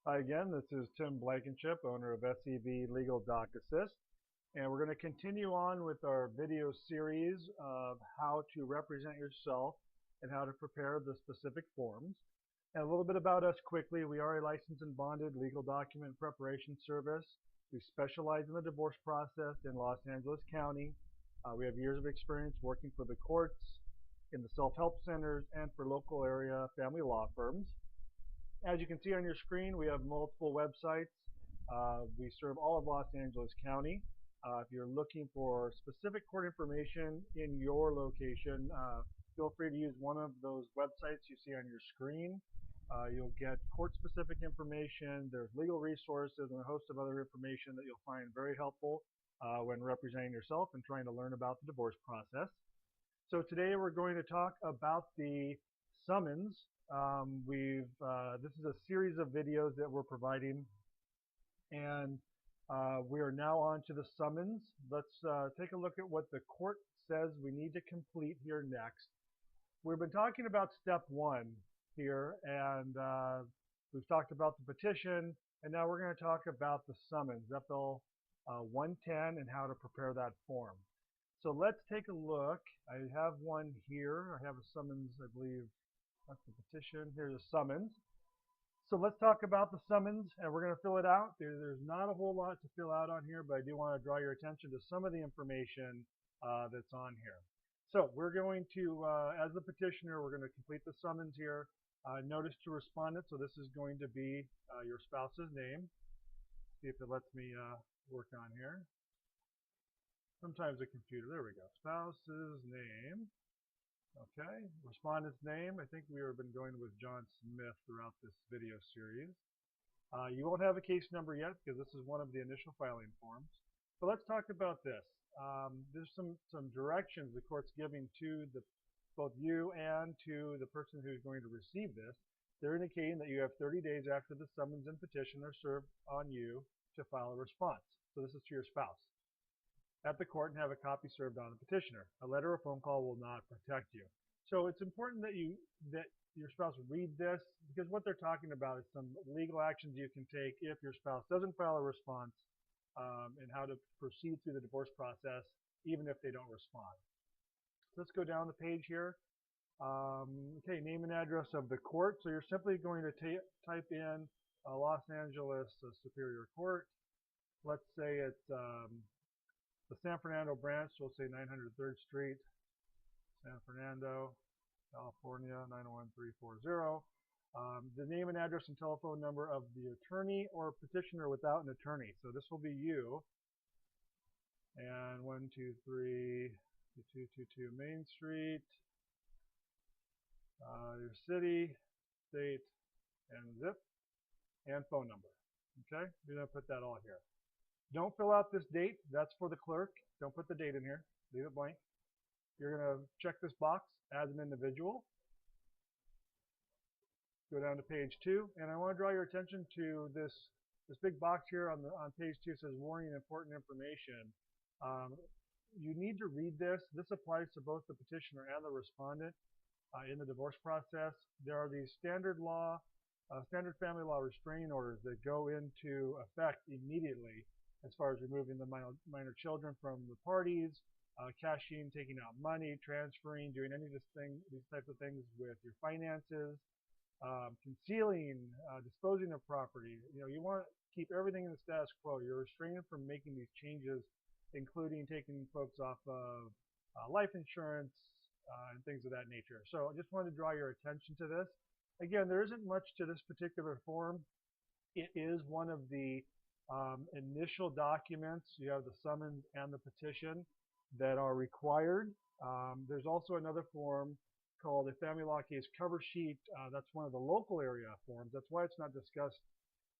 Hi again, this is Tim Blankenship, owner of SEB Legal Doc Assist, and we're going to continue on with our video series of how to represent yourself and how to prepare the specific forms. And a little bit about us quickly. We are a licensed and bonded legal document preparation service. We specialize in the divorce process in Los Angeles County. We have years of experience working for the courts, in the self-help centers, and for local area family law firms. As you can see on your screen, we have multiple websites. We serve all of Los Angeles County. If you're looking for specific court information in your location, feel free to use one of those websites you see on your screen. You'll get court-specific information. There's legal resources and a host of other information that you'll find very helpful when representing yourself and trying to learn about the divorce process. So today we're going to talk about the summons. This is a series of videos that we're providing, and we are now on to the summons. Let's take a look at what the court says we need to complete here next. We've been talking about step one here, and we've talked about the petition, and now we're going to talk about the summons, FL 110, and how to prepare that form. So let's take a look. I have one here. I have a summons, I believe. That's the petition. Here's a summons. So let's talk about the summons, and we're going to fill it out. There's not a whole lot to fill out on here, but I do want to draw your attention to some of the information that's on here. So we're going to, as the petitioner, we're going to complete the summons here. Notice to respondent, so this is going to be your spouse's name. See if it lets me work on here. Sometimes the computer, there we go. Spouse's name. Okay, respondent's name. I think we have been going with John Smith throughout this video series. You won't have a case number yet because this is one of the initial filing forms. But let's talk about this. There's some directions the court's giving to both you and to the person who's going to receive this. They're indicating that you have 30 days after the summons and petition are served on you to file a response. So this is to your spouse at the court and have a copy served on the petitioner. A letter or phone call will not protect you. So it's important that your spouse read this, because what they're talking about is some legal actions you can take if your spouse doesn't file a response, and how to proceed through the divorce process even if they don't respond. So let's go down the page here. Okay, name and address of the court. So you're simply going to type in Los Angeles Superior Court. Let's say it's the San Fernando branch, so we'll say 903rd Street, San Fernando, California, 901340. The name and address and telephone number of the attorney or petitioner without an attorney. So this will be you. And 123 2222 Main Street, your city, state, and zip, and phone number. Okay, you're going to put that all here. Don't fill out this date. That's for the clerk. Don't put the date in here. Leave it blank. You're going to check this box as an individual. Go down to page 2, and I want to draw your attention to this big box here on page 2. It says warning important information. You need to read this. This applies to both the petitioner and the respondent in the divorce process. There are these standard family law restraining orders that go into effect immediately, as far as removing the minor children from the parties, cashing, taking out money, transferring, doing any of these types of things with your finances, concealing, disposing of property. You want to keep everything in the status quo. You're restraining from making these changes, including taking folks off of life insurance and things of that nature. So I just wanted to draw your attention to this. Again, there isn't much to this particular form. It is one of the initial documents. You have the summons and the petition that are required. There's also another form called a family law case cover sheet. That's one of the local area forms. That's why it's not discussed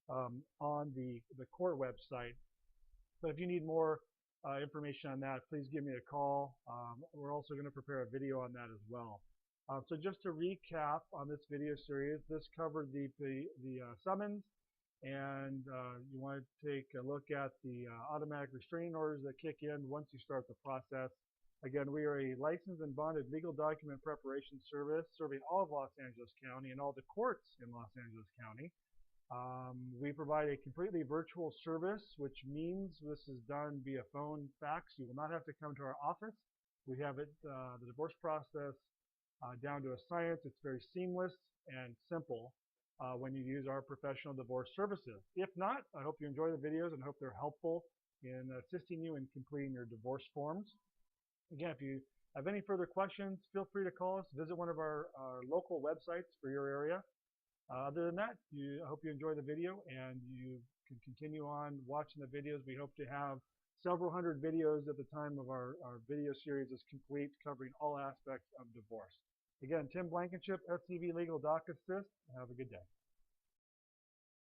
on the court website. But if you need more information on that, please give me a call. We're also going to prepare a video on that as well. So just to recap on this video series, this covered the summons, and you want to take a look at the automatic restraining orders that kick in once you start the process. Again, we are a licensed and bonded legal document preparation service serving all of Los Angeles County and all the courts in Los Angeles County. We provide a completely virtual service, which means this is done via phone, fax. You will not have to come to our office. We have it, the divorce process down to a science. It's very seamless and simple when you use our professional divorce services. If not, I hope you enjoy the videos and hope they're helpful in assisting you in completing your divorce forms. Again, if you have any further questions, feel free to call us. Visit one of our local websites for your area. Other than that, I hope you enjoy the video and you can continue on watching the videos. We hope to have several hundred videos at the time of our video series is complete, covering all aspects of divorce. Again, Tim Blankenship, SCV Legal Doc Assist. Have a good day.